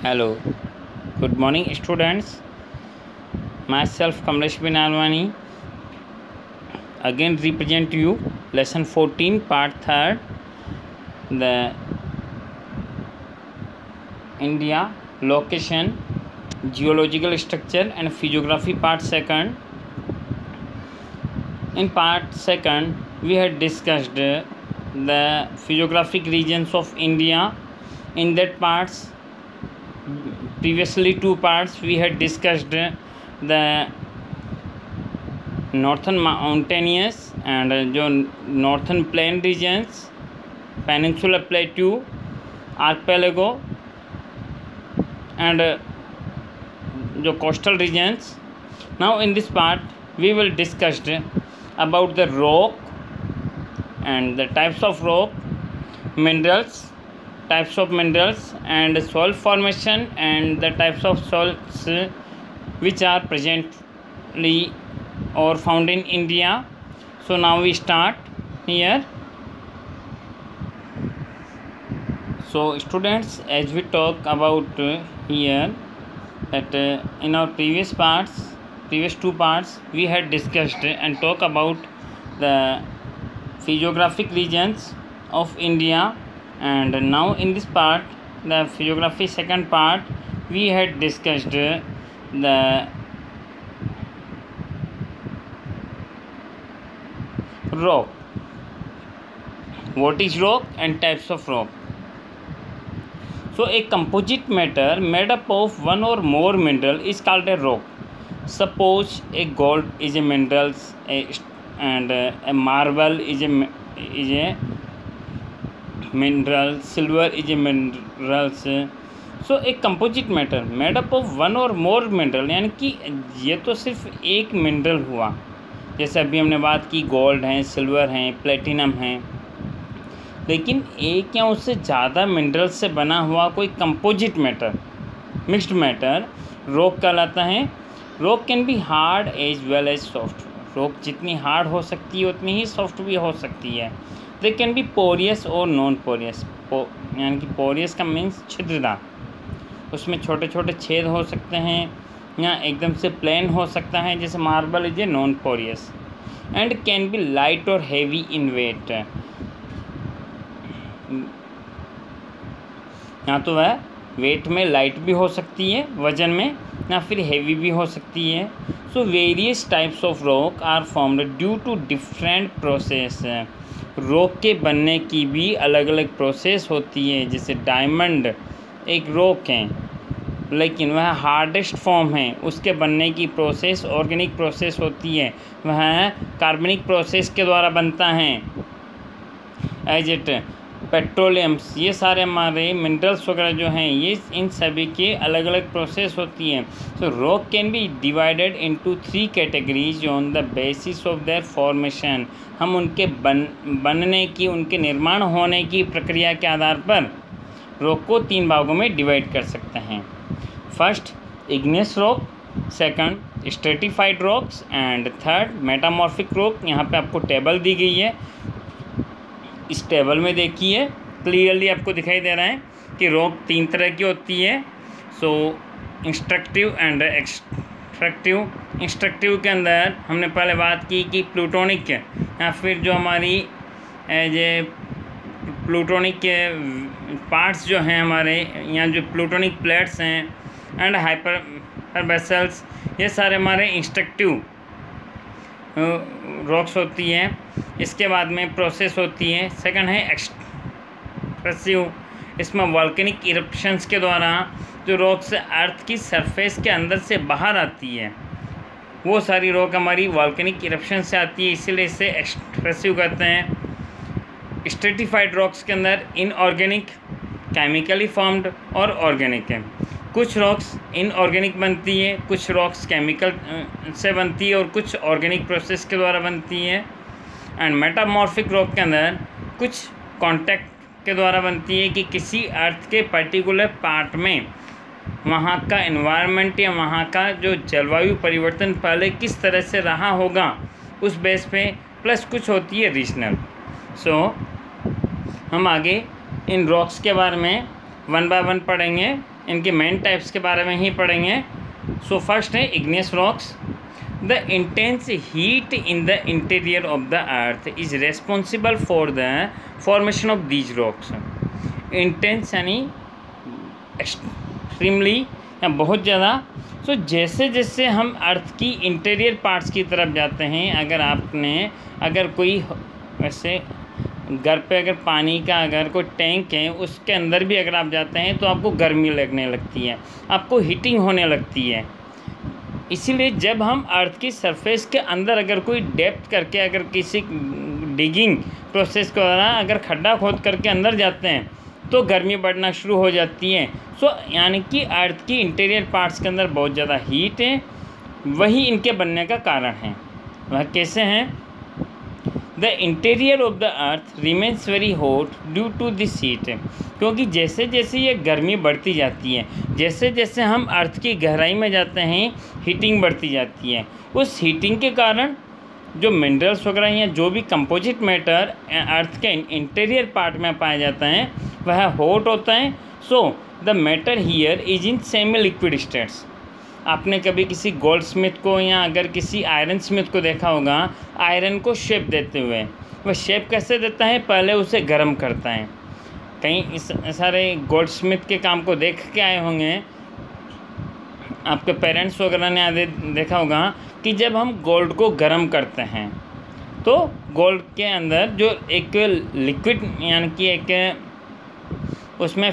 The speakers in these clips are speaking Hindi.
Hello, good morning students. Myself Kamlesh Binalwani again represent you lesson 14 part 3rd, the India location, geological structure and physiography part 2nd. In part 2nd we had discussed the physiographic regions of India. In that parts, previously 2 parts we had discussed the northern mountainous and जो northern plain regions, peninsular plateau, archipelago and जो coastal regions. Now in this part we will discuss about the rock and the types of rock, minerals, types of minerals and soil formation and the types of soils which are presently or found in India. So now we start here. So students, as we talk about here that in our previous 2 parts we had discussed and talk about the physiographic regions of India, and now in this part, the physiography second part, we had discussed the rock. What is rock and types of rock? So a composite matter made up of one or more mineral is called a rock. Suppose a gold is a mineral and a marble is a mineral, silver is a minerals. So एक composite matter made up of one और मोर मिनरल, यानी कि ये तो सिर्फ एक मिनरल हुआ, जैसे अभी हमने बात की गोल्ड हैं, सिल्वर हैं, प्लेटिनम हैं, लेकिन एक या उससे ज़्यादा मिनरल से बना हुआ कोई composite matter, mixed matter rock कहलाता है. Rock can be hard as well as soft. Rock जितनी हार्ड हो सकती है उतनी ही सॉफ्ट भी हो सकती है. दे कैन बी पोरियस और नॉन पोरियस. यानी कि पोरियस का मीन्स छिद्रदार, उसमें छोटे छोटे छेद हो सकते हैं, या एकदम से प्लेन हो सकता है, जैसे marble is a non porous. And can be light और हैवी इन वेट. या तो वह वेट में लाइट भी हो सकती है वजन में, या फिर हैवी भी हो सकती है. So various types of rock are formed due to different process. Rock के बनने की भी अलग अलग प्रोसेस होती है. जैसे डायमंड एक रॉक है, लेकिन वह हार्डेस्ट फॉर्म है, उसके बनने की प्रोसेस ऑर्गेनिक प्रोसेस होती है, वह कार्बनिक प्रोसेस के द्वारा बनता है. एज इट पेट्रोलियम्स, ये सारे हमारे मिनरल्स वगैरह जो हैं, ये इन सभी के अलग अलग प्रोसेस होती हैं. So rock can be divided into 3 categories on the basis of their formation. हम उनके बनने की, उनके निर्माण होने की प्रक्रिया के आधार पर रॉक को 3 भागों में डिवाइड कर सकते हैं. First igneous rock, second stratified rocks and third metamorphic rock. यहाँ पे आपको टेबल दी गई है. इस टेबल में देखिए क्लियरली आपको दिखाई दे रहा है कि रॉक 3 तरह की होती है. सो इंस्ट्रक्टिव एंड एक्सट्रैक्टिव. इंस्ट्रक्टिव के अंदर हमने पहले बात की कि प्लूटोनिक या फिर जो हमारी ये प्लूटोनिक के पार्ट्स जो हैं हमारे यहाँ, जो प्लूटोनिक प्लेट्स हैं एंड हाइपर वेसल्स, ये सारे हमारे इंस्ट्रक्टिव रॉक्स होती हैं. इसके बाद में प्रोसेस होती है. सेकंड है एक्सप्रेसिव. इसमें वॉल्केनिक इरप्शंस के द्वारा जो रॉक से अर्थ की सरफेस के अंदर से बाहर आती है, वो सारी रॉक हमारी वॉल्केनिक इरप्शन से आती है, इसीलिए इसे एक्सप्रेसिव कहते हैं. स्ट्रेटिफाइड रॉक्स के अंदर इनऑर्गेनिक, केमिकली फॉर्म्ड और ऑर्गेनिक है. कुछ रॉक्स इनऑर्गेनिक बनती है, कुछ रॉक्स केमिकल से बनती है और कुछ ऑर्गेनिक प्रोसेस के द्वारा बनती है. एंड मेटामॉर्फिक रॉक के अंदर कुछ कांटेक्ट के द्वारा बनती है कि किसी अर्थ के पर्टिकुलर पार्ट में वहाँ का एनवायरनमेंट या वहाँ का जो जलवायु परिवर्तन पहले किस तरह से रहा होगा, उस बेस पे, प्लस कुछ होती है रीजनल. सो हम आगे इन रॉक्स के बारे में 1 बाय 1 पढ़ेंगे. इनके मेन टाइप्स के बारे में ही पढ़ेंगे। सो फर्स्ट है igneous rocks. The intense heat in the interior of the earth is responsible for the formation of these rocks. Intense यानी एक्सट्रीमली या बहुत ज़्यादा। सो जैसे जैसे हम अर्थ की इंटीरियर पार्ट्स की तरफ जाते हैं, अगर कोई वैसे घर पे अगर पानी का अगर कोई टैंक है उसके अंदर भी अगर आप जाते हैं तो आपको गर्मी लगने लगती है, आपको हीटिंग होने लगती है। इसीलिए जब हम अर्थ की सरफेस के अंदर अगर कोई डेप्थ करके अगर किसी डिगिंग प्रोसेस के दौरान अगर खड्डा खोद करके अंदर जाते हैं तो गर्मी बढ़ना शुरू हो जाती है। सो यानी कि अर्थ की इंटीरियर पार्ट्स के अंदर बहुत ज़्यादा हीट है, वही इनके बनने का कारण है। वह कैसे हैं? The interior of the earth remains very hot due to this heat. क्योंकि जैसे जैसे ये गर्मी बढ़ती जाती है, जैसे जैसे हम अर्थ की गहराई में जाते हैं, हीटिंग बढ़ती जाती है। उस हीटिंग के कारण जो मिनरल्स वगैरह या जो भी कंपोजिट मैटर अर्थ के इंटीरियर पार्ट में पाया जाता है वह हॉट होता है। So the matter here is in semi liquid states. आपने कभी किसी गोल्ड स्मिथ को या अगर किसी आयरन स्मिथ को देखा होगा आयरन को शेप देते हुए। वह शेप कैसे देता है? पहले उसे गर्म करता है। कहीं इस सारे गोल्ड स्मिथ के काम को देख के आए होंगे, आपके पेरेंट्स वगैरह ने देखा होगा कि जब हम गोल्ड को गर्म करते हैं तो गोल्ड के अंदर जो एक लिक्विड यानी कि एक उसमें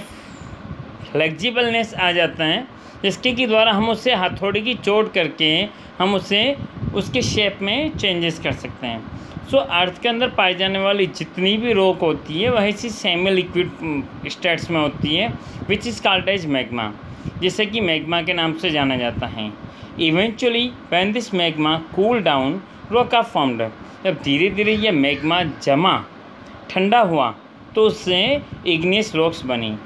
फ्लेक्सिबलनेस आ जाता है, जिसके के द्वारा हम उसे हथौड़ी की चोट करके हम उसे उसके शेप में चेंजेस कर सकते हैं। सो अर्थ के अंदर पाई जाने वाली जितनी भी रॉक होती है वह इसी सेमी लिक्विड स्टेट्स में होती है, which is called as magma, जिसे कि मैग्मा के नाम से जाना जाता है। Eventually when this magma cool down rock are formed. जब धीरे धीरे ये मैग्मा जमा ठंडा हुआ तो उससे इग्नियस रॉक्स बनी।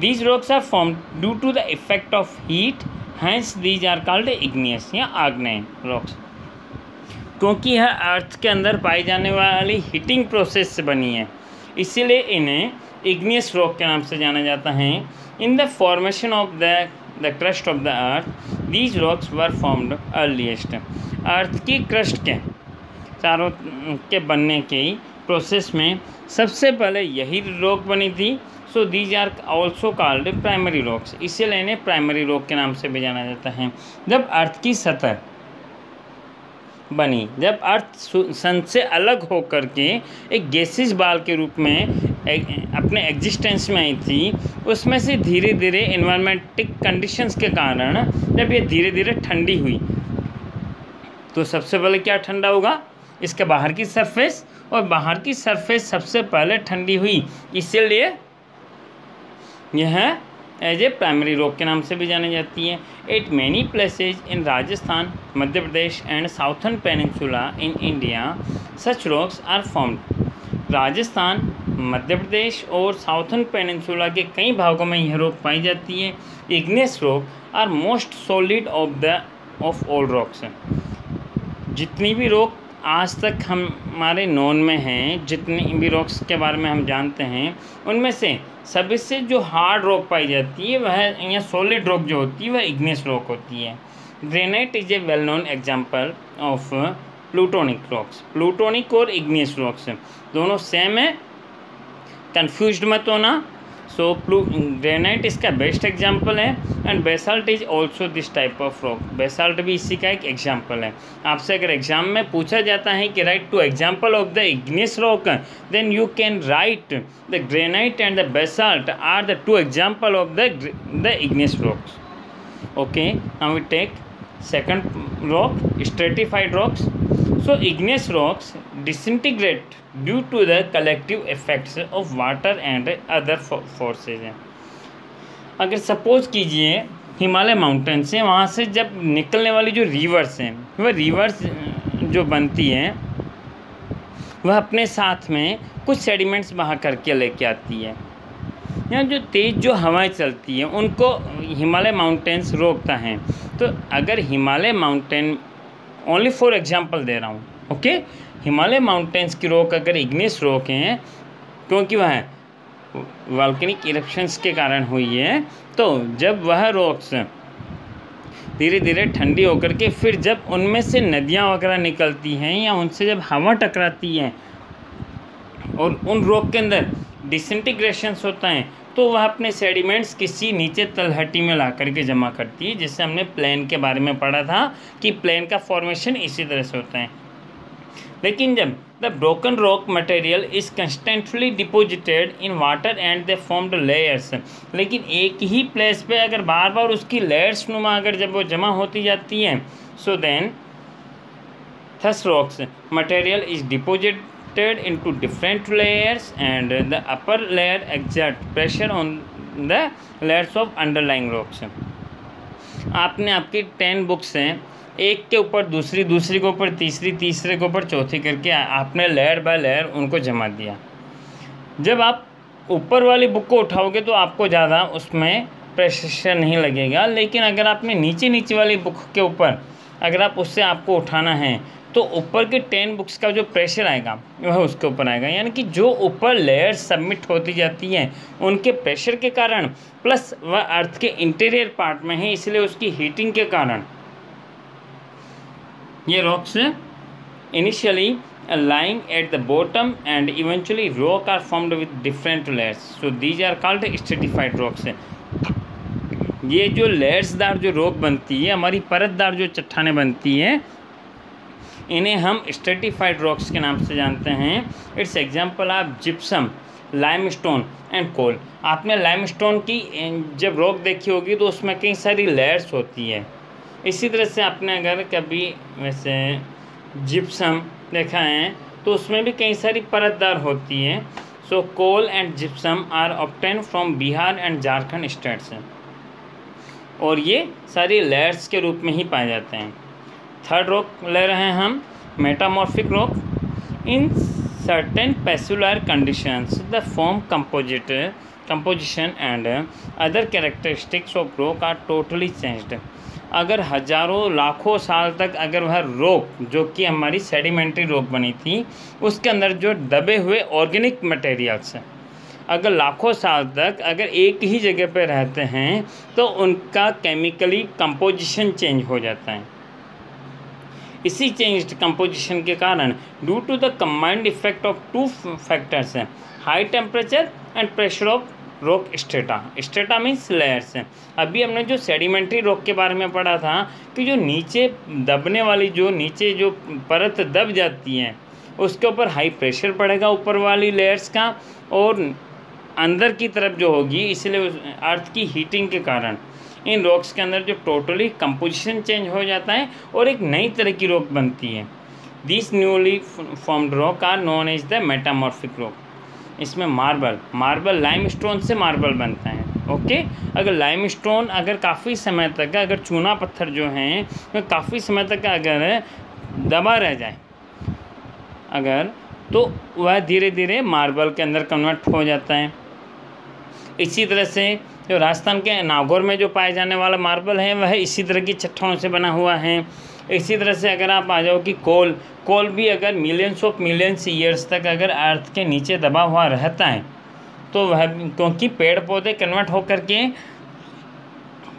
These rocks are formed due to the effect of heat, hence these are called igneous या आग्नेय rocks। क्योंकि यह अर्थ के अंदर पाई जाने वाली हीटिंग प्रोसेस से बनी है, इसीलिए इन्हें इग्नियस रॉक के नाम से जाना जाता है। In the formation of the crust of the earth these rocks were formed earliest. Earth की क्रस्ट के चारों के बनने के प्रोसेस में सबसे पहले यही रॉक बनी थी। So these are also called primary rocks. इसीलिए इन्हें प्राइमरी रॉक के नाम से भी जाना जाता है। जब अर्थ की सतह बनी, जब अर्थ सन से अलग होकर के एक गैसियस बाल के रूप में अपने एग्जिस्टेंस में आई थी, उसमें से धीरे धीरे इन्वायरमेंटिक कंडीशंस के कारण जब ये धीरे धीरे ठंडी हुई तो सबसे पहले क्या ठंडा होगा? इसके बाहर की सरफेस, और बाहर की सरफेस सबसे पहले ठंडी हुई, इसीलिए यह एज ए प्राइमरी रॉक के नाम से भी जानी जाती है। At many places in Rajasthan, Madhya Pradesh and southern peninsula in India such rocks are formed. Rajasthan, Madhya Pradesh और साउथर्न पेनिनसुला के कई भागों में यह रॉक पाई जाती है। Igneous rock are most solid of all rocks. जितनी भी रॉक आज तक हमारे नॉन में हैं, जितनी भी रॉक्स के बारे में हम जानते हैं, उनमें से सभी से जो हार्ड रॉक पाई जाती है वह या सॉलिड रॉक जो होती है वह इग्नियस रॉक होती है। Granite is a well known example of plutonic rocks. Plutonic और इग्नियस रॉक्स दोनों सेम है, कन्फ्यूज्ड मत होना। सो ग्रेनाइट इसका बेस्ट एग्जाम्पल है and basalt is also this type of rock. Basalt भी इसी का एक एग्जाम्पल है। आपसे अगर एग्जाम में पूछा जाता है कि write to example of the igneous rock, then you can write the granite and the basalt are the two example of the igneous rocks. Okay, now we take second rock, stratified rocks. So igneous rocks disintegrate due to the collective effects of water and other forces। अगर सपोज कीजिए हिमालय माउंटेन से, वहाँ से जब निकलने वाली जो रिवर्स हैं, वह रिवर्स जो बनती हैं वह अपने साथ में कुछ सेडिमेंट्स बहा करके लेके आती है। यहाँ जो तेज़ जो हवाएं चलती हैं उनको हिमालय माउंटेन्स रोकता हैं। तो अगर Himalaya mountain, only for example दे रहा हूँ, ओके, हिमालय माउंटेन्स की रॉक अगर इग्नियस रॉक हैं, क्योंकि वह वॉल्केनिक इरप्शंस के कारण हुई है। तो जब वह रॉक्स धीरे धीरे ठंडी होकर के फिर जब उनमें से नदियाँ वगैरह निकलती हैं या उनसे जब हवा टकराती है और उन रॉक के अंदर डिसइंटीग्रेशंस होता है, तो वह अपने सेडिमेंट्स किसी नीचे तलहटी में ला करके जमा करती है, जिससे हमने प्लेन के बारे में पढ़ा था कि प्लेन का फॉर्मेशन इसी तरह से होता है। लेकिन जब the broken rock material is constantly deposited in water and they formed layers, लेकिन एक ही प्लेस पे अगर बार बार उसकी लेयर्स नुमा अगर जब वो जमा होती जाती है, so then thus rocks material is deposited into different layers and the upper layer exert pressure on the layers of underlying rocks। आपने आपकी 10 बुक्स हैं, एक के ऊपर दूसरी, दूसरी के ऊपर तीसरी, तीसरे के ऊपर चौथी करके आपने लेयर बाय लेयर उनको जमा दिया। जब आप ऊपर वाली बुक को उठाओगे तो आपको ज़्यादा उसमें प्रेशर नहीं लगेगा, लेकिन अगर आपने नीचे नीचे वाली बुक के ऊपर अगर आप उससे आपको उठाना है तो ऊपर के 10 बुक्स का जो प्रेशर आएगा वह उसके ऊपर आएगा। यानी कि जो ऊपर लेयर सबमिट होती जाती हैं उनके प्रेशर के कारण प्लस वह अर्थ के इंटीरियर पार्ट में है, इसलिए उसकी हीटिंग के कारण ये rocks initially lying at the bottom and eventually rock are formed with different layers, so these are called stratified rocks। ये जो लेयर्सदार जो रॉक बनती है, हमारी परतदार जो चट्टानें बनती हैं, इन्हें हम स्ट्रेटिफाइड रॉक्स के नाम से जानते हैं। It's example of gypsum, limestone and coal. आपने लाइमस्टोन की जब रॉक देखी होगी तो उसमें कई सारी लेयर्स होती है। इसी तरह से आपने अगर कभी वैसे जिप्सम देखा है तो उसमें भी कई सारी परतदार होती है। So coal and gypsum are obtain from Bihar and Jharkhand states, और ये सारी लेयर्स के रूप में ही पाए जाते हैं। थर्ड रॉक ले रहे हैं हम metamorphic rock. In certain peculiar conditions the form composition and other characteristics of rock are totally changed. अगर हजारों लाखों साल तक अगर वह रॉक जो कि हमारी सेडिमेंट्री रॉक बनी थी उसके अंदर जो दबे हुए ऑर्गेनिक मटेरियल्स अगर लाखों साल तक अगर एक ही जगह पर रहते हैं तो उनका केमिकली कंपोजिशन चेंज हो जाता है। इसी चेंज्ड कंपोजिशन के कारण due to the combined effect of two factors हैं, high temperature and pressure of rock strata. Strata means layers हैं। अभी हमने जो सेडिमेंट्री रॉक के बारे में पढ़ा था कि जो नीचे दबने वाली जो नीचे जो परत दब जाती है उसके ऊपर हाई प्रेशर पड़ेगा ऊपर वाली लेयर्स का, और अंदर की तरफ जो होगी, इसलिए अर्थ की हीटिंग के कारण इन रॉक्स के अंदर जो टोटली कंपोजिशन चेंज हो जाता है और एक नई तरह की रॉक बनती है। This newly formed rock are known as the metamorphic rock. इसमें मार्बल लाइमस्टोन से मार्बल बनता है। ओके, अगर लाइमस्टोन अगर काफ़ी समय तक अगर चूना पत्थर जो हैं तो काफ़ी समय तक अगर दबा रह जाए अगर, तो वह धीरे धीरे मार्बल के अंदर कन्वर्ट हो जाता है। इसी तरह से जो राजस्थान के नागौर में जो पाए जाने वाला मार्बल है वह इसी तरह की चट्टानों से बना हुआ है। इसी तरह से अगर आप आ जाओ कि कोल भी अगर मिलियंस ईयर्स तक अगर अर्थ के नीचे दबा हुआ रहता है तो वह क्योंकि पेड़ पौधे कन्वर्ट होकर के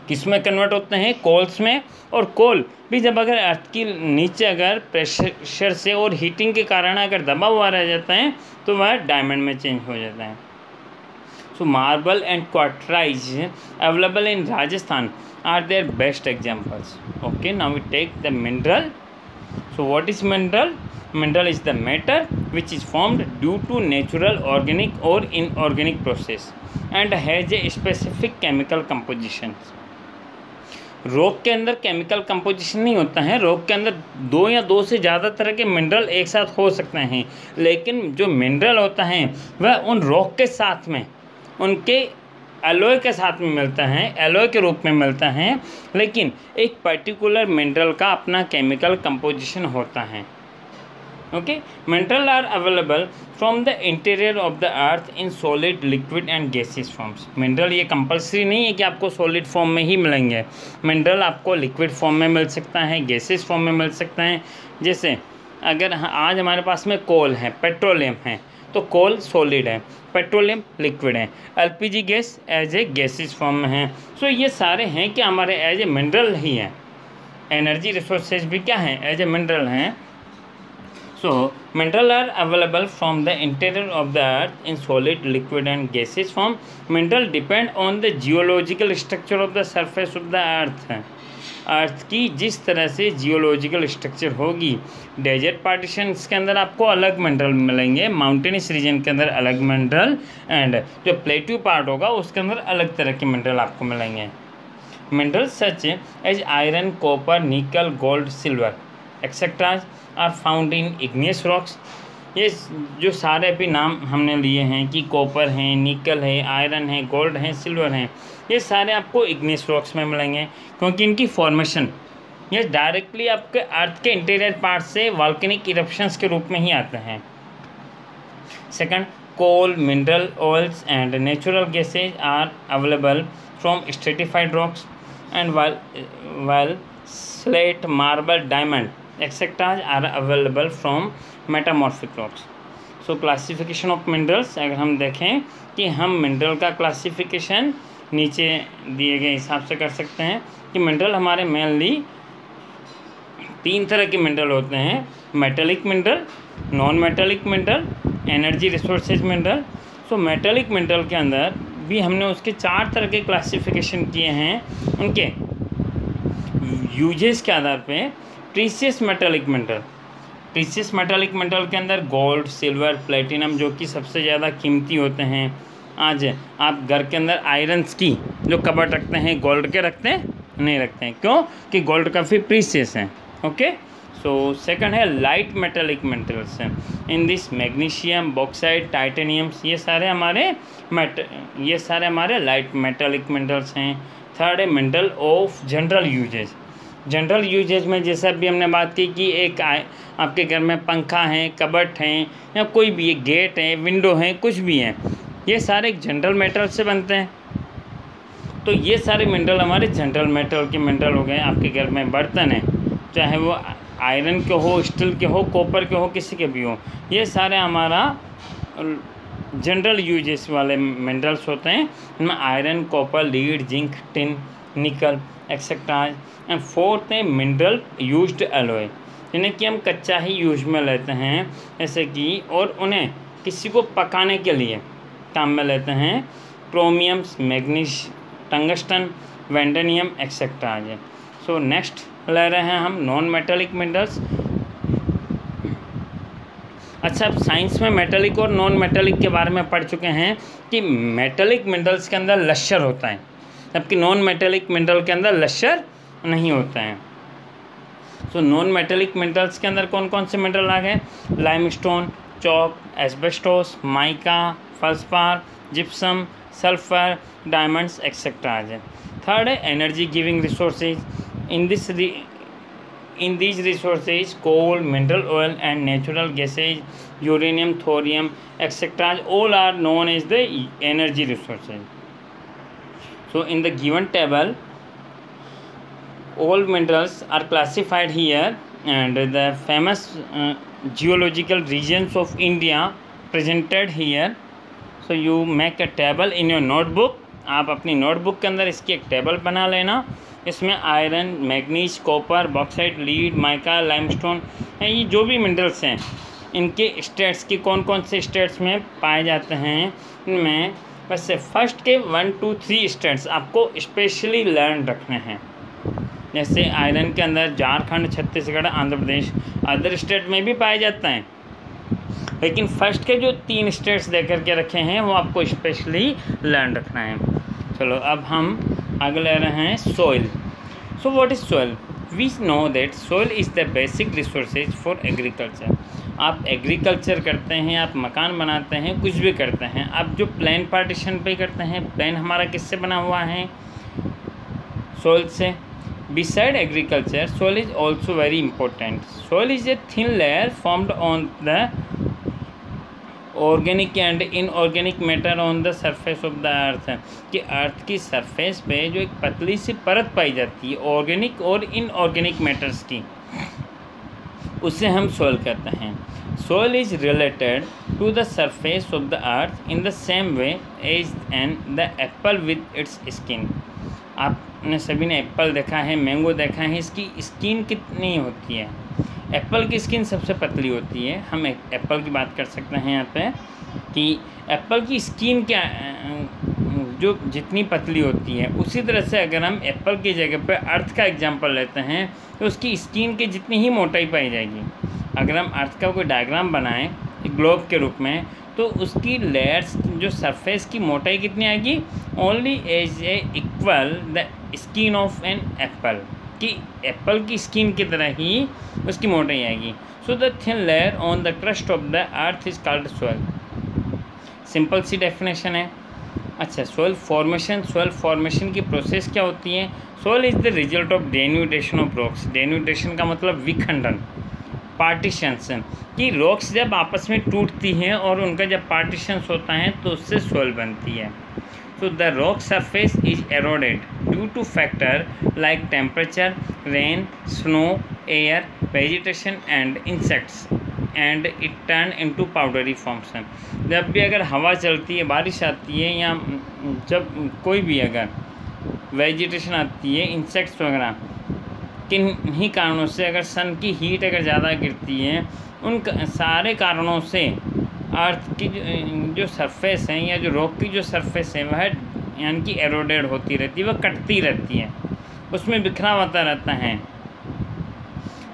किस में कन्वर्ट होते हैं, कोल्स में, और कोल भी जब अगर अर्थ की नीचे अगर प्रेशर से और हीटिंग के कारण अगर दबा हुआ रह जाता है तो वह डायमंड में चेंज हो जाता है। So marble and quartzites available in Rajasthan are their best examples. Okay, now we take the mineral. So what is mineral? Mineral is the matter which is formed due to natural, organic or inorganic process and has a specific chemical composition. Rock के अंदर केमिकल कंपोजिशन नहीं होता है। रॉक के अंदर दो या दो से ज़्यादा तरह के मिनरल एक साथ हो सकते हैं, लेकिन जो मिनरल होता है वह उन रॉक के साथ में उनके एलॉय के साथ में मिलता है, एलॉय के रूप में मिलता है, लेकिन एक पर्टिकुलर मिनरल का अपना केमिकल कंपोजिशन होता है। Okay, mineral are available from the interior of the earth in solid, liquid and gaseous forms. Mineral ये कंपलसरी नहीं है कि आपको सॉलिड फॉर्म में ही मिलेंगे। मिनरल आपको लिक्विड फॉर्म में मिल सकता है, गैसियस फॉर्म में मिल सकता है। जैसे अगर आज हमारे पास में कोल है, पेट्रोलियम है, तो कोल सॉलिड है, पेट्रोलियम लिक्विड है, LPG gas as a gases form में है। सो ये सारे हैं कि हमारे एज ए मिनरल ही हैं, एनर्जी रिसोर्सेज भी क्या हैं, एज ए मिनरल हैं। So, minerals are available from the interior of the earth in solid, liquid and gaseous form. Minerals depend on the geological structure of the surface of the earth. अर्थ की जिस तरह से जियोलॉजिकल स्ट्रक्चर होगी, डेजर्ट पार्टीशंस के अंदर आपको अलग मिनरल मिलेंगे, माउंटेनस रीजन के अंदर अलग मिनरल, एंड जो प्लेट्यू पार्ट होगा उसके अंदर अलग तरह के मिनरल आपको मिलेंगे। Minerals such as iron, copper, nickel, gold, silver etcetera are found in igneous rocks. ये जो सारे भी नाम हमने लिए हैं कि कॉपर है, निकल है, आयरन है, गोल्ड है, सिल्वर है, ये सारे आपको इग्नियस रॉक्स में मिलेंगे, क्योंकि इनकी फॉर्मेशन ये डायरेक्टली आपके अर्थ के इंटीरियर पार्ट से वॉल्केनिक इरप्शंस के रूप में ही आते हैं। Second, coal, mineral oils and natural gases are available from stratified rocks and while slate, marble, diamond etc. are available from metamorphic rocks. So classification of minerals, अगर हम देखें कि हम मिनरल का क्लासिफिकेशन नीचे दिए गए हिसाब से कर सकते हैं कि मिनरल हमारे मेनली 3 तरह के मिनरल होते हैं, metallic mineral, non metallic mineral, energy resources mineral. So metallic mineral के अंदर भी हमने उसके 4 तरह के क्लासिफिकेशन किए हैं उनके यूजेस के आधार पे। Precious metallic mineral, precious metallic mineral के अंदर गोल्ड, सिल्वर, प्लेटिनम जो कि सबसे ज़्यादा कीमती होते हैं। आज आप घर के अंदर आयरन्स की जो कबर्ड रखते हैं, गोल्ड के रखते हैं नहीं रखते हैं, क्यों कि गोल्ड काफ़ी प्रीसियस है। ओके, सो सेकंड है लाइट मेटेलिक मिनरल्स हैं। In this magnesium, bauxite, titaniums ये सारे हमारे लाइट मेटेलिक मिनरल्स हैं। थर्ड है mineral of general uses. General uses में जैसा भी हमने बात की कि एक आपके घर में पंखा है, कबर्ड हैं, या कोई भी एक गेट है, विंडो है, कुछ भी है, ये सारे एक जनरल मेटल से बनते हैं। तो ये सारे मिनरल हमारे जनरल मेटल के मिनरल हो गए। आपके घर में बर्तन है, चाहे वो आयरन के हो, स्टील के हो, कॉपर के हो, किसी के भी हो, ये सारे हमारा जनरल यूजेस वाले मिनरल्स होते हैं। इनमें iron, copper, lead, zinc, tin, निकल एक्सेट्रा। एंड फोर्थ है मिनरल यूज्ड एलॉय, जिन्हें कि हम कच्चा ही यूज में लेते हैं, जैसे कि और उन्हें किसी को पकाने के लिए काम में लेते हैं। Chromiums, manganese, tungsten, vanadium etcetera. So next ले रहे हैं हम नॉन मेटेलिक मिनरल्स। अच्छा, अब साइंस में मेटेलिक और नॉन मेटेलिक के बारे में पढ़ चुके हैं कि मेटेलिक मिनरल्स के अंदर लश्कर होता है, जबकि नॉन मेटेलिक मिनरल के अंदर लश्कर नहीं होता है। सो नॉन मेटेलिक मिनरल्स के अंदर कौन कौन से मिनरल आ गए? Limestone, chalk, asbestos, mica, feldspar, gypsum, sulphur, diamonds etcetera आ जाए। थर्ड है energy giving resources. In these resources, coal, mineral oil and natural gases, uranium, thorium, etc. all are known as the energy resources. So in the given table, all minerals are classified here, and the famous geological regions of India presented here. So you make a table in your notebook. आप अपनी नोटबुक के अंदर इसकी एक टेबल बना लेना। इसमें iron, manganese, copper, bauxite, lead, mica, limestone हैं, ये जो भी मिनरल्स हैं इनके स्टेट्स की कौन कौन से स्टेट्स में पाए जाते हैं। इनमें बस फर्स्ट के 1, 2, 3 स्टेट्स आपको स्पेशली लर्न रखने हैं। जैसे आयरन के अंदर झारखंड, छत्तीसगढ़, आंध्र प्रदेश, अदर स्टेट में भी पाए जाता है, लेकिन फर्स्ट के जो 3 स्टेट्स दे करके रखे हैं वो आपको स्पेशली लर्न रखना है। चलो अब हम आगे ले रहे हैं soil. So what is soil? We know that soil is the basic resources for agriculture. आप एग्रीकल्चर करते हैं, आप मकान बनाते हैं, कुछ भी करते हैं, आप जो प्लान पार्टीशन पे करते हैं, प्लान हमारा किससे बना हुआ है? सोइल से। Beside agriculture, soil is also very important. Soil is a thin layer formed on the organic and inorganic matter on the surface of the earth. कि अर्थ की सरफेस पे जो एक पतली सी परत पाई जाती है ऑर्गेनिक और इनऑर्गेनिक मैटर्स की, उसे हम सोइल कहते हैं। Soil is related to the surface of the earth in the same way as and the apple with its skin. आपने सभी ने एप्पल देखा है, मैंगो देखा है, इसकी स्किन कितनी होती है? एप्पल की स्किन सबसे पतली होती है। हम एप्पल की बात कर सकते हैं यहाँ पे कि एप्पल की स्किन क्या जो जितनी पतली होती है, उसी तरह से अगर हम एप्पल की जगह पे अर्थ का एग्जांपल लेते हैं तो उसकी स्किन की जितनी ही मोटाई पाई जाएगी। अगर हम अर्थ का कोई डायग्राम बनाएं ग्लोब के रूप में तो उसकी लेयर्स जो सरफेस की मोटाई कितनी आएगी? Only as a equal the skin of an apple, कि एप्पल की स्किन की तरह ही उसकी मोटाई आएगी। So the thin layer on the crust of the earth is called soil. Simple सी डेफिनेशन है। अच्छा, सोइल फॉर्मेशन की प्रोसेस क्या होती है? Soil is the result of denudation of rocks. Denudation का मतलब विखंडन, पार्टीशंस, कि रॉक्स जब आपस में टूटती हैं और उनका जब पार्टीशंस होता है तो उससे सोइल बनती है। So the rock surface is eroded due to factor like temperature, rain, snow, air, vegetation and insects and it turn into powdery forms। जब भी अगर हवा चलती है, बारिश आती है या जब कोई भी अगर वेजिटेशन आती है, इंसेक्ट्स वगैरह, किन ही कारणों से अगर सन की हीट अगर ज़्यादा गिरती है, उन सारे कारणों से अर्थ की जो सरफेस है या जो रॉक की जो सरफेस है वह यानी कि एरोडेड होती रहती है, वह कटती रहती है, उसमें बिखरा होता रहता है।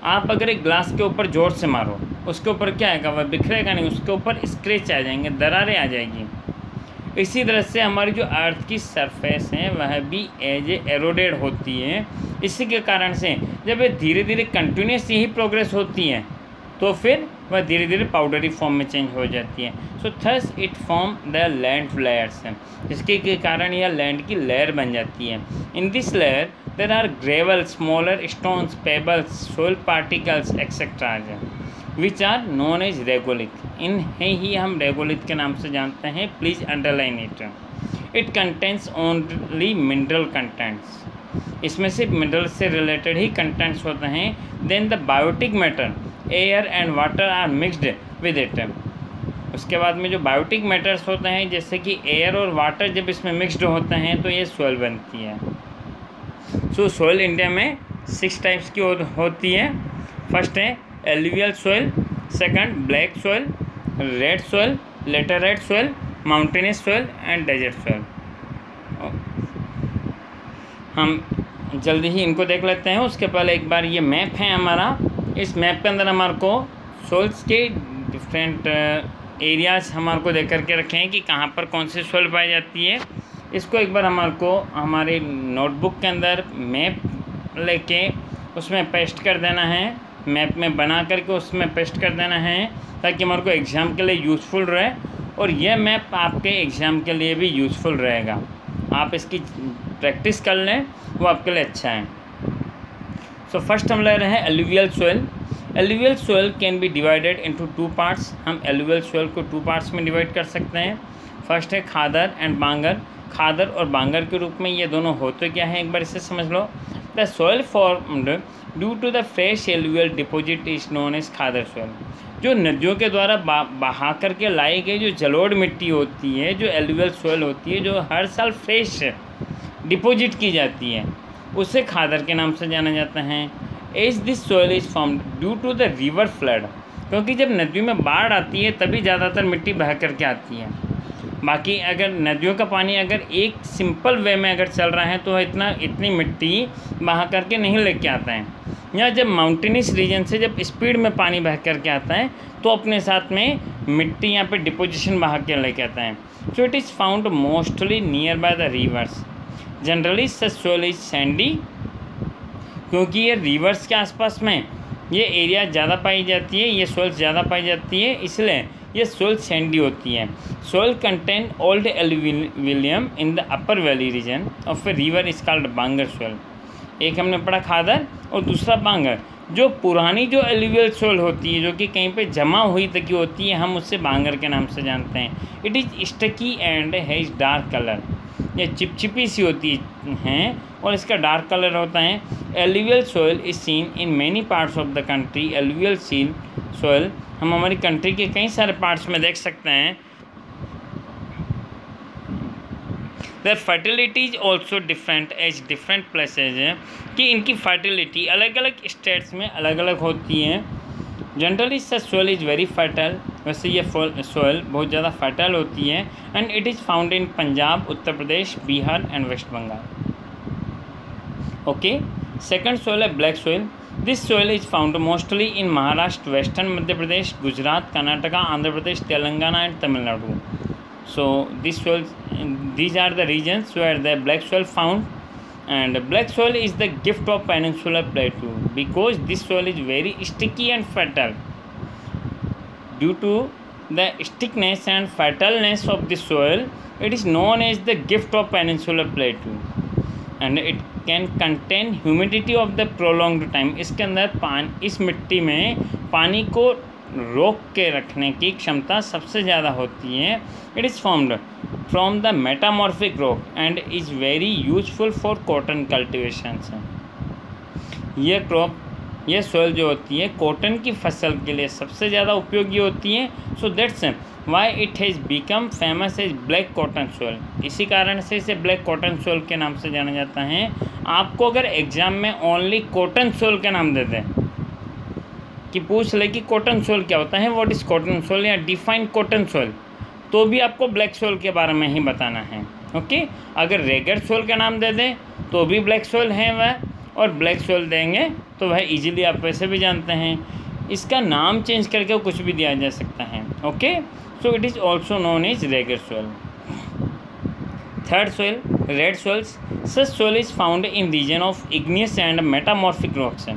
आप अगर एक ग्लास के ऊपर जोर से मारो, उसके ऊपर क्या आएगा? वह बिखरेगा नहीं, उसके ऊपर स्क्रैच आ जाएंगे, दरारें आ जाएगी। इसी तरह से हमारी जो अर्थ की सरफेस है वह भी एज एरोडेड होती है। इसी के कारण से जब ये धीरे धीरे कंटिन्यूस यही प्रोग्रेस होती है तो फिर वह धीरे धीरे पाउडरी फॉर्म में चेंज हो जाती है। So thus it form the land layers, जिसके कारण यह लैंड की लेयर बन जाती है। In this layer there are gravel, smaller stones, pebbles, soil particles etcetera which are known as regolith. इन्हें ही हम रेगोलिथ के नाम से जानते हैं। Please underline it. It contents only mineral contents, इसमें सिर्फ मिनरल से रिलेटेड ही कंटेंट्स होते हैं। Then the biotic matter, air and water are mixed with it. उसके बाद में जो बायोटिक मैटर्स होते हैं जैसे कि एयर और वाटर जब इसमें मिक्सड होते हैं तो ये सोइल बनती है। सो सोइल इंडिया में 6 टाइप्स की होती है। फर्स्ट है alluvial soil, second black soil, red soil, laterite soil, mountainous soil and desert soil. हम जल्दी ही इनको देख लेते हैं। उसके पहले एक बार ये मैप है हमारा। इस मैप के अंदर हमारे को सोइल्स के डिफरेंट एरियाज़ हमारे को देख करके रखे हैं कि कहाँ पर कौन सी सोइल पाई जाती है। इसको एक बार हमारे को हमारे नोटबुक के अंदर मैप लेके उसमें पेस्ट कर देना है, मैप में बना करके उसमें पेस्ट कर देना है ताकि हमारे को एग्ज़ाम के लिए यूज़फुल रहे और यह मैप आपके एग्ज़ाम के लिए भी यूज़फुल रहेगा। आप इसकी प्रैक्टिस कर लें, वो आपके लिए अच्छा है। सो फर्स्ट हम ले रहे हैं alluvial soil. Alluvial soil can be divided into 2 parts. हम एलुवियल सोइल को 2 पार्ट्स में डिवाइड कर सकते हैं। फर्स्ट है खादर एंड बांगर। खादर और बांगर के रूप में ये दोनों होते क्या है, एक बार इसे समझ लो। The soil formed due to the fresh alluvial deposit is known as khadar soil. जो नदियों के द्वारा बहा करके लाई गई जो जलोढ़ मिट्टी होती है, जो एलुवियल सोइल होती है, जो हर साल फ्रेश डिपॉजिट की जाती है, उसे खादर के नाम से जाना जाता है। As this soil is formed due to the river flood, क्योंकि जब नदियों में बाढ़ आती है तभी ज़्यादातर मिट्टी बह करके आती है। बाकी अगर नदियों का पानी अगर एक सिंपल वे में अगर चल रहा है तो इतनी मिट्टी बहा करके नहीं लेके आता है। या जब माउंटेनियस रीजन से जब स्पीड में पानी बह करके आता है तो अपने साथ में मिट्टी यहाँ पे डिपोजिशन बहा के लेके आता है। सो it is found mostly near by the reverse. Generally such soil is Sandy, क्योंकि ये रिवर्स के आसपास में ये एरिया ज़्यादा पाई जाती है, ये सोइल ज़्यादा पाई जाती है, इसलिए ये सोइल सैंडी होती है। Soil contain old alluvium in the upper valley region of a river is called bangar soil. एक हमने पढ़ा खादर और दूसरा बांगर। जो पुरानी जो एलुवियल सोइल होती है जो कि कहीं पे जमा हुई तक होती है, हम उससे बांगर के नाम से जानते हैं। It is sticky and has dark colour. ये चिपचिपी सी होती हैं और इसका डार्क कलर होता है। Alluvial soil is seen in many parts of the country. Alluvial soil हम हमारी कंट्री के कई सारे पार्ट्स में देख सकते हैं। The fertility is also different as different places है कि इनकी फर्टिलिटी अलग अलग स्टेट्स में अलग अलग होती हैं। Generally such soil is very fertile, वैसे ये सोयल बहुत ज़्यादा फर्टाइल होती है। And it is found in Punjab, Uttar Pradesh, Bihar and West Bengal. Okay, second soil है black soil. This soil is found mostly in Maharashtra, western Madhya Pradesh, Gujarat, Karnataka, Andhra Pradesh, Telangana and Tamil Nadu. So these are the regions where the black soil found, and black soil is the gift of peninsular plateau because this soil is very sticky and fertile. Due to the stickiness and fertileness of this soil, it is known as the gift of peninsular plateau, and it can contain humidity of the prolonged time. इसके अंदर इस मिट्टी में पानी को रोक के रखने की क्षमता सबसे ज़्यादा होती है। It is formed from the metamorphic rock and is very useful for cotton cultivation. ये सोयल जो होती है कॉटन की फसल के लिए सबसे ज़्यादा उपयोगी होती है। So that's why it has become famous as black cotton soil. इसी कारण से इसे ब्लैक कॉटन सोयल के नाम से जाना जाता है। आपको अगर एग्ज़ाम में ओनली कॉटन सोयल का नाम दे दें कि पूछ ले कि कॉटन सोयल क्या होता है, व्हाट इज़ कॉटन सोयल या डिफाइन कॉटन सोयल, तो भी आपको ब्लैक सोयल के बारे में ही बताना है। ओके, अगर रेगड सोयल का नाम दे दें तो भी ब्लैक सोयल है वह, और ब्लैक सोयल देंगे तो वह इजीली आप वैसे भी जानते हैं। इसका नाम चेंज करके कुछ भी दिया जा सकता है। Okay, so it is also known as regur soil. Third soil red soils. Such soil is found in region of igneous and metamorphic rocks.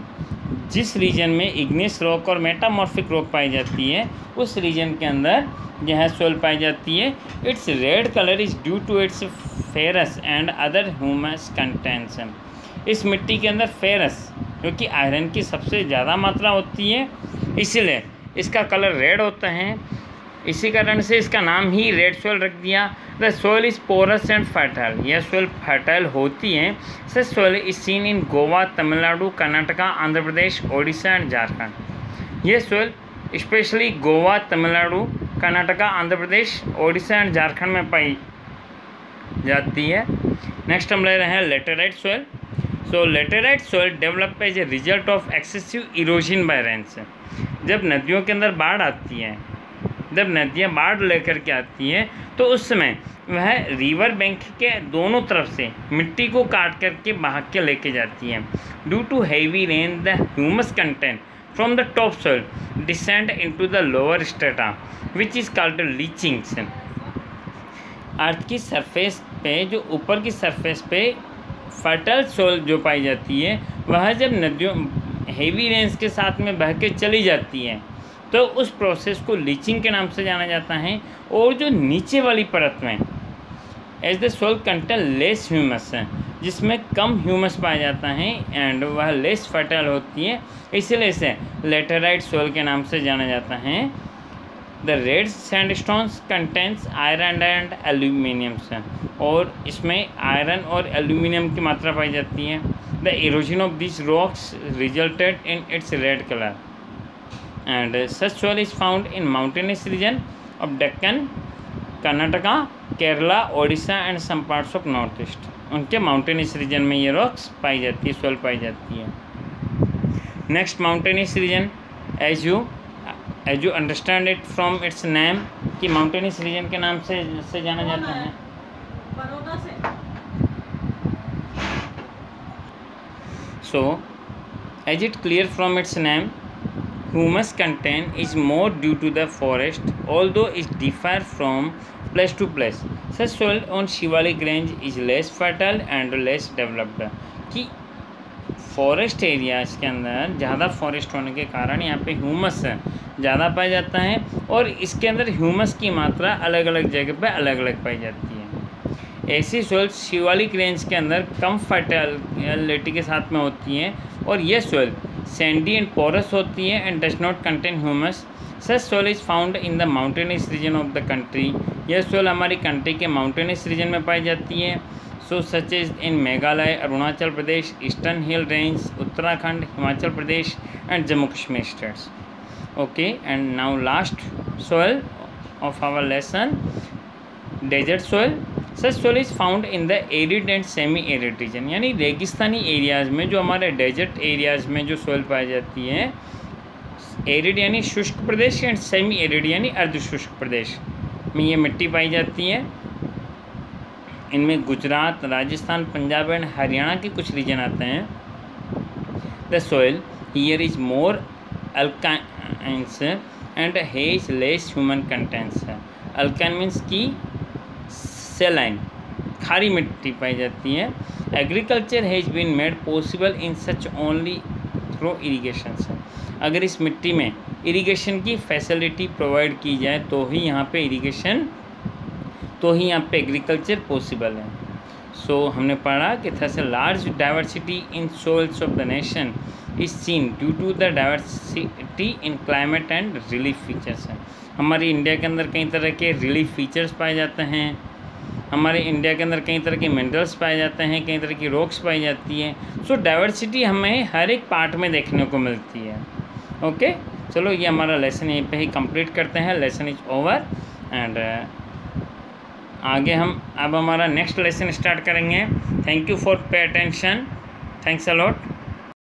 जिस रीजन में इग्नियस रॉक और मेटामॉर्फिक रॉक पाई जाती है उस रीजन के अंदर यह सोयल पाई जाती है। Its red colour is due to its ferrous and other humus contents. इस मिट्टी के अंदर फेरस जो कि आयरन की सबसे ज़्यादा मात्रा होती है, इसलिए इसका कलर रेड होता है। इसी कारण से इसका नाम ही रेड सोयल रख दिया। The soil is porous and fertile. यह सोयल फर्टाइल होती है। Such soil is seen in Goa, Tamil Nadu, Karnataka, Andhra Pradesh, Odisha and Jharkhand. यह soil specially Goa, Tamil Nadu, Karnataka, Andhra Pradesh, Odisha and Jharkhand में पाई जाती है। नेक्स्ट हम ले रहे हैं laterite soil. So laterite soil develop as a result of excessive erosion by rains. जब नदियों के अंदर बाढ़ आती है, जब नदियाँ बाढ़ लेकर के आती हैं तो उस समय वह रिवर बैंक के दोनों तरफ से मिट्टी को काट करके बहा के लेके जाती हैं। Due to heavy rain the humus content from the top soil descend into the lower strata which is called leachings. Earth की सरफेस पे, जो ऊपर की सरफेस पे फर्टाइल सोइल जो पाई जाती है, वह जब नदियों हेवी रेन्स के साथ में बह के चली जाती है तो उस प्रोसेस को लीचिंग के नाम से जाना जाता है। और जो नीचे वाली परत में as the soil contain less humus है, जिसमें कम ह्यूमस पाया जाता है एंड वह लेस फर्टाइल होती है, इसलिए इसे लेटेराइट सोइल के नाम से जाना जाता है। The red sandstones contains iron and aluminium से, और इसमें आयरन और एल्यूमिनियम की मात्रा पाई जाती है। The erosion of this rocks resulted in its red colour and such soil is found in mountainous region of Deccan, Karnataka, Kerala, Odisha and some parts of north east। उनके mountainous region में ये rocks पाई जाती है, soil पाई जाती है। next mountainous region, as you understand it from its name, कि mountainous region के नाम से जाना जाता है। so as it clear from its name, humus content is more due to the forest, although it differ from place to place। Such soil on Shivalik range is less fertile and less developed। कि फॉरेस्ट एरियाज के अंदर ज़्यादा फॉरेस्ट होने के कारण यहाँ पे ह्यूमस ज़्यादा पाया जाता है, और इसके अंदर ह्यूमस की मात्रा अलग अलग जगह पे अलग अलग पाई जाती है। ऐसी सोइल शिवालिक रेंज के अंदर कम फर्टिलिटी के साथ में होती हैं, और ये सोइल सैंडी एंड पोरस होती है and does not contain humus. Such soil is found in the mountainous region of the country. यह सोइल हमारी कंट्री के माउंटेनस रीजन में पाई जाती है। So such as in Meghalaya, Arunachal Pradesh, Eastern Hill Range, Uttarakhand, Himachal Pradesh and Jammu Kashmir states. Okay, and now last soil of our lesson, desert soil. Such soil is found in the arid and semi arid region, यानी रेगिस्तानी एरियाज़ में जो हमारे डेजर्ट एरियाज़ में जो सोइल पाई जाती है, एरिड यानी शुष्क प्रदेश एंड सेमी एरिड यानी अर्ध शुष्क प्रदेश में ये मिट्टी पाई जाती है। इनमें गुजरात, राजस्थान, पंजाब एंड हरियाणा के कुछ रीजन आते हैं। The soil here is more alkalines and has less human contents है। अल्काइन मीन्स की सेलाइन, खारी मिट्टी पाई जाती है। Agriculture has been made possible in such only through irrigation है। अगर इस मिट्टी में इरिगेशन की फैसिलिटी प्रोवाइड की जाए तो ही यहाँ पे एग्रीकल्चर पॉसिबल है। सो हमने पढ़ा कि thus a large diversity in soils of the nation is seen due to the diversity in climate and relief features है। हमारी इंडिया के अंदर कई तरह के रिलीफ फीचर्स पाए जाते हैं। हमारे इंडिया के अंदर कई तरह के मिनरल्स पाए जाते हैं, कई तरह की रॉक्स पाई जाती हैं। सो डाइवर्सिटी हमें हर एक पार्ट में देखने को मिलती है। ओके, चलो ये हमारा लेसन यहीं पे ही कंप्लीट करते हैं। लेसन इज ओवर एंड आगे हम अब हमारा नेक्स्ट लेसन स्टार्ट करेंगे। Thank you for pay attention. Thanks a lot.